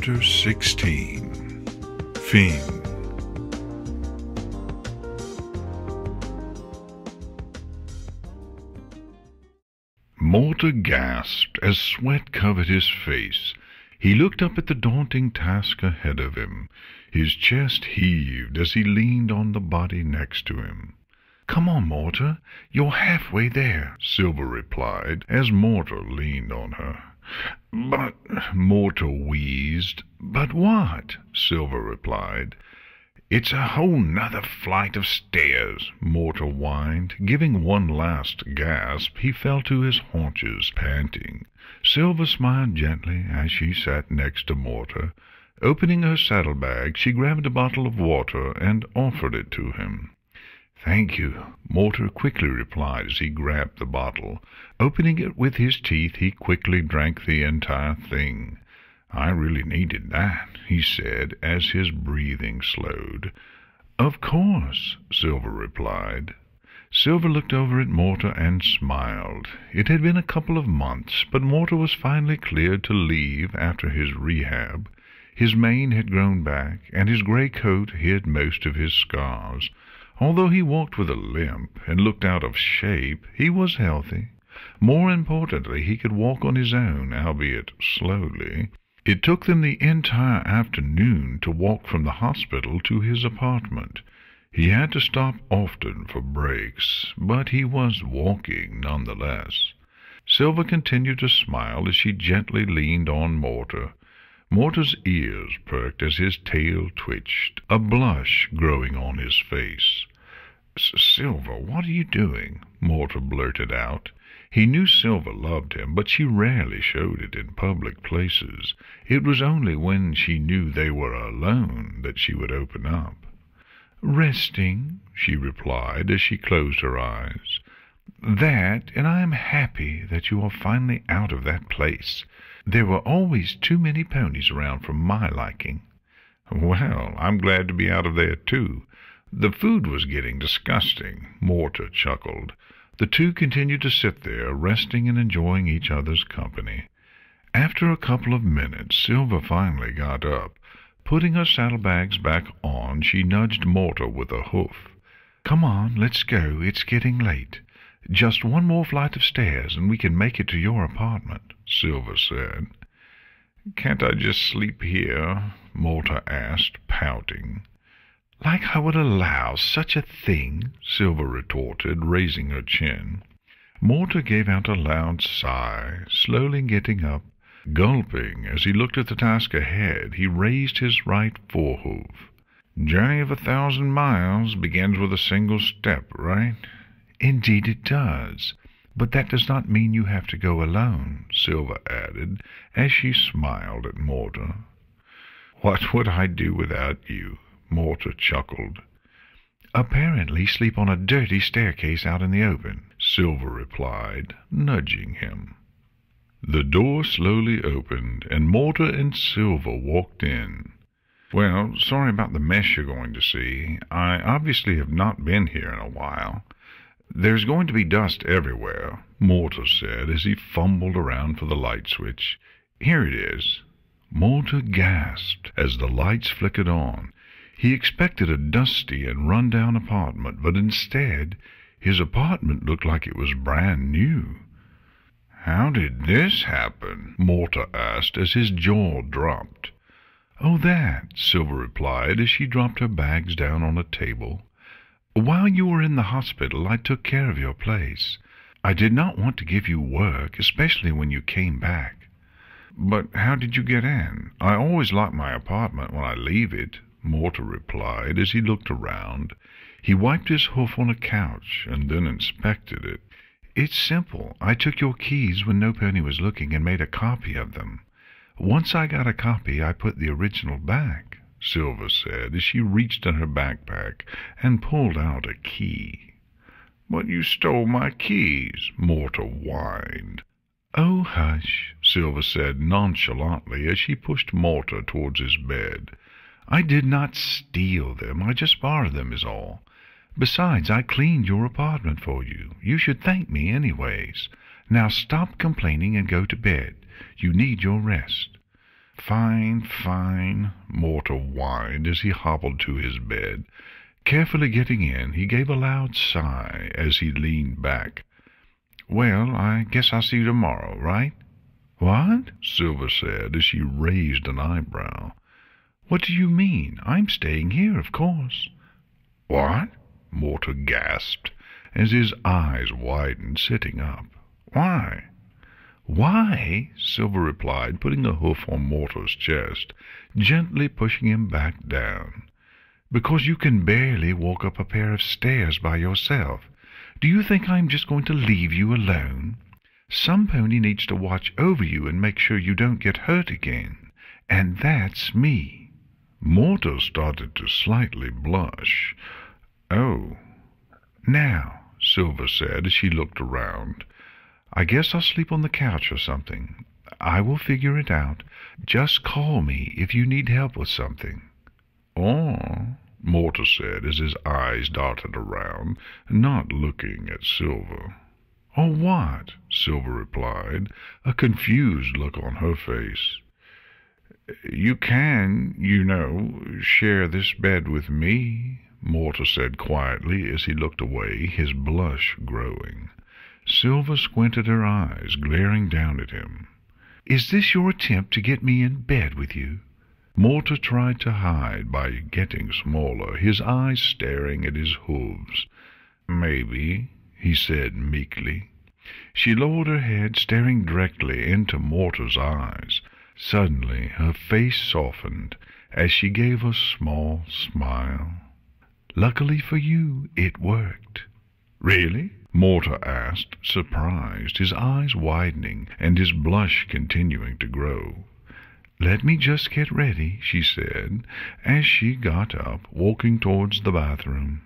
Chapter 16. Fiend. Mortar gasped as sweat covered his face. He looked up at the daunting task ahead of him. His chest heaved as he leaned on the body next to him. "Come on, Mortar, you're halfway there," Silver replied as Mortar leaned on her. "But," Mortar wheezed. "But what?" Silver replied. "It's a whole nother flight of stairs," Mortar whined. Giving one last gasp, he fell to his haunches, panting. Silver smiled gently as she sat next to Mortar. Opening her saddlebag, she grabbed a bottle of water and offered it to him. "Thank you," Mortar quickly replied as he grabbed the bottle. Opening it with his teeth, he quickly drank the entire thing. "I really needed that," he said as his breathing slowed. "Of course," Silver replied. Silver looked over at Mortar and smiled. It had been a couple of months, but Mortar was finally cleared to leave after his rehab. His mane had grown back, and his gray coat hid most of his scars. Although he walked with a limp and looked out of shape, he was healthy. More importantly, he could walk on his own, albeit slowly. It took them the entire afternoon to walk from the hospital to his apartment. He had to stop often for breaks, but he was walking nonetheless. Silver continued to smile as she gently leaned on Mortar. Mortar's ears perked as his tail twitched, a blush growing on his face. "Silver, what are you doing?" Mortar blurted out. He knew Silver loved him, but she rarely showed it in public places. It was only when she knew they were alone that she would open up. "Resting," she replied as she closed her eyes. "That, and I am happy that you are finally out of that place. There were always too many ponies around for my liking." "Well, I'm glad to be out of there, too. The food was getting disgusting," Mortar chuckled. The two continued to sit there, resting and enjoying each other's company. After a couple of minutes, Silver finally got up. Putting her saddlebags back on, she nudged Mortar with a hoof. "Come on, let's go. It's getting late. Just one more flight of stairs, and we can make it to your apartment," Silver said. "Can't I just sleep here?" Mortar asked, pouting. "Like I would allow such a thing," Silver retorted, raising her chin. Mortar gave out a loud sigh, slowly getting up. Gulping as he looked at the task ahead, he raised his right forehoof. "Journey of 1,000 miles begins with a single step, right?" "Indeed it does. But that does not mean you have to go alone," Silver added, as she smiled at Mortar. "What would I do without you?" Mortar chuckled. "Apparently sleep on a dirty staircase out in the open," Silver replied, nudging him. The door slowly opened, and Mortar and Silver walked in. "Well, sorry about the mess you're going to see. I obviously have not been here in a while. There's going to be dust everywhere," Mortar said as he fumbled around for the light switch. "Here it is." Mortar gasped as the lights flickered on. He expected a dusty and run-down apartment, but instead his apartment looked like it was brand new. "How did this happen?" Mortar asked as his jaw dropped. "Oh, that," Silver replied as she dropped her bags down on a table. "While you were in the hospital, I took care of your place. I did not want to give you work, especially when you came back." "But how did you get in? I always lock my apartment when I leave it," Mortar replied as he looked around. He wiped his hoof on a couch and then inspected it. "It's simple. I took your keys when no pony was looking and made a copy of them. Once I got a copy, I put the original back," Silver said as she reached in her backpack and pulled out a key. "But you stole my keys," Mortar whined. "Oh, hush," Silver said nonchalantly as she pushed Mortar towards his bed. "I did not steal them. I just borrowed them is all. Besides, I cleaned your apartment for you. You should thank me anyways. Now stop complaining and go to bed. You need your rest." "Fine, fine," Mortar whined as he hobbled to his bed. Carefully getting in, he gave a loud sigh as he leaned back. "Well, I guess I'll see you tomorrow, right?" "What?" Silver said as she raised an eyebrow. "What do you mean? I'm staying here, of course." "What?" Mortar gasped as his eyes widened, sitting up. "Why?" "Why?" Silver replied, putting a hoof on Mortar's chest, gently pushing him back down. "Because you can barely walk up a pair of stairs by yourself. Do you think I'm just going to leave you alone? Some pony needs to watch over you and make sure you don't get hurt again. And that's me." Mortar started to slightly blush. "Oh." "Now," Silver said as she looked around, "I guess I'll sleep on the couch or something. I will figure it out. Just call me if you need help with something." "Oh," Mortar said as his eyes darted around, not looking at Silver. "Oh, what?" Silver replied, a confused look on her face. "You can, share this bed with me," Mortar said quietly as he looked away, his blush growing. Silver squinted her eyes, glaring down at him. "Is this your attempt to get me in bed with you?" Mortar tried to hide by getting smaller, his eyes staring at his hooves. "Maybe," he said meekly. She lowered her head, staring directly into Mortar's eyes. Suddenly her face softened as she gave a small smile. "Luckily for you, it worked." "Really?" Mortar asked, surprised, his eyes widening and his blush continuing to grow. "Let me just get ready," she said, as she got up, walking towards the bathroom.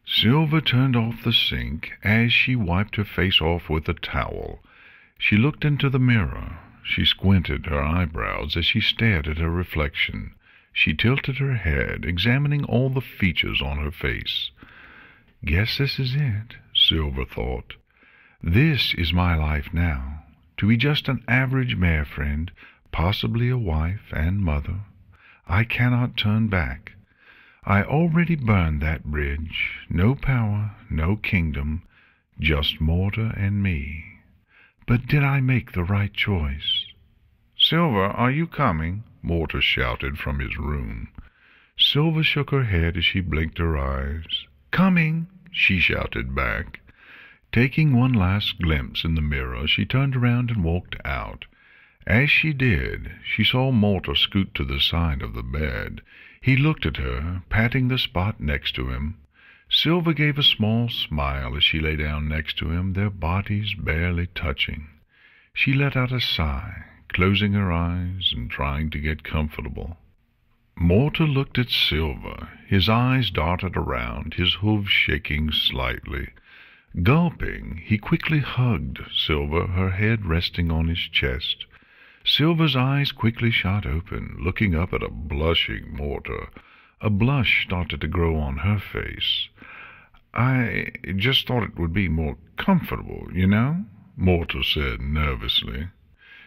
Silver turned off the sink as she wiped her face off with a towel. She looked into the mirror. She squinted her eyebrows as she stared at her reflection. She tilted her head, examining all the features on her face. "Guess this is it," Silver thought. "This is my life now. To be just an average mare friend, possibly a wife and mother. I cannot turn back. I already burned that bridge. No power, no kingdom, just Mortar and me. But did I make the right choice?" "Silver, are you coming?" Mortar shouted from his room. Silver shook her head as she blinked her eyes. "Coming!" she shouted back. Taking one last glimpse in the mirror, she turned around and walked out. As she did, she saw Mortar scoot to the side of the bed. He looked at her, patting the spot next to him. Silver gave a small smile as she lay down next to him, their bodies barely touching. She let out a sigh, closing her eyes and trying to get comfortable. Mortar looked at Silver. His eyes darted around, his hooves shaking slightly. Gulping, he quickly hugged Silver, her head resting on his chest. Silver's eyes quickly shot open, looking up at a blushing Mortar. A blush started to grow on her face. "I just thought it would be more comfortable, Mortar said nervously.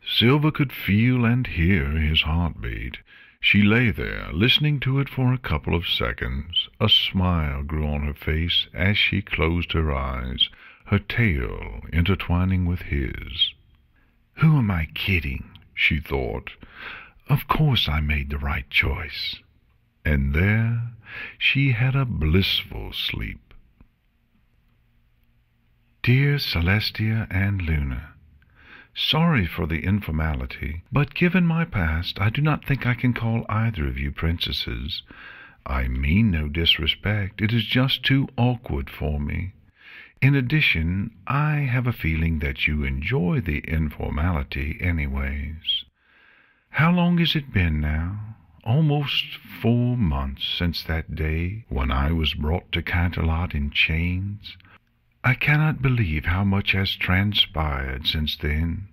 Silver could feel and hear his heartbeat. She lay there, listening to it for a couple of seconds. A smile grew on her face as she closed her eyes, her tail intertwining with his. "Who am I kidding?" she thought. "Of course I made the right choice." And there she had a blissful sleep. Dear Celestia and Luna, sorry for the informality, but given my past, I do not think I can call either of you princesses. I mean no disrespect, it is just too awkward for me. In addition, I have a feeling that you enjoy the informality anyways. How long has it been now? Almost 4 months since that day when I was brought to Canterlot in chains. I cannot believe how much has transpired since then.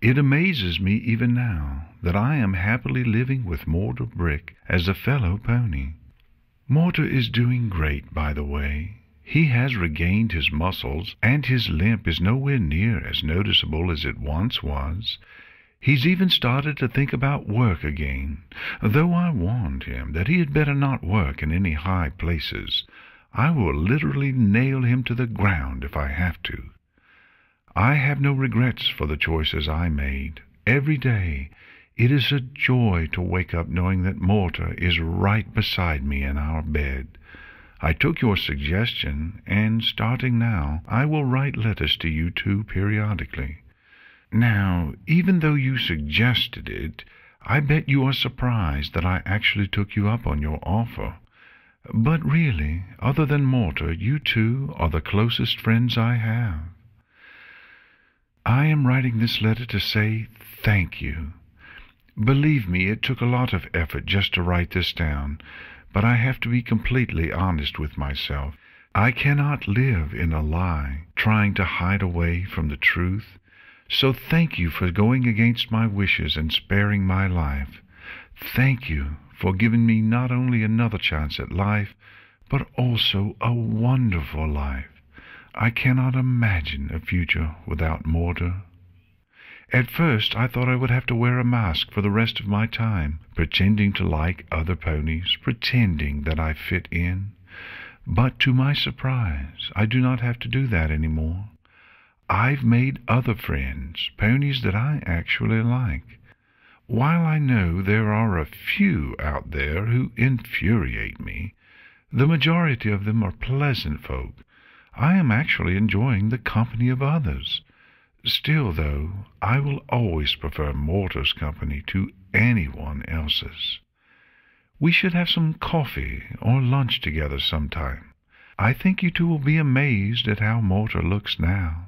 It amazes me even now that I am happily living with Mortar Brick as a fellow pony. Mortar is doing great, by the way. He has regained his muscles, and his limp is nowhere near as noticeable as it once was. He's even started to think about work again, though I warned him that he had better not work in any high places. I will literally nail him to the ground if I have to. I have no regrets for the choices I made. Every day it is a joy to wake up knowing that Morta is right beside me in our bed. I took your suggestion, and starting now, I will write letters to you two periodically. Now, even though you suggested it, I bet you are surprised that I actually took you up on your offer. But really, other than Morta, you two are the closest friends I have. I am writing this letter to say thank you. Believe me, it took a lot of effort just to write this down, but I have to be completely honest with myself. I cannot live in a lie, trying to hide away from the truth. So thank you for going against my wishes and sparing my life. Thank you for giving me not only another chance at life, but also a wonderful life. I cannot imagine a future without Morta. At first I thought I would have to wear a mask for the rest of my time, pretending to like other ponies, pretending that I fit in. But to my surprise, I do not have to do that anymore. I've made other friends, ponies that I actually like. While I know there are a few out there who infuriate me, the majority of them are pleasant folk. I am actually enjoying the company of others. Still, though, I will always prefer Morta's company to anyone else's. We should have some coffee or lunch together sometime. I think you two will be amazed at how Morta looks now.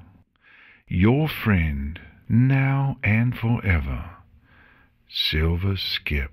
Your friend, now and forever, Silver Skip.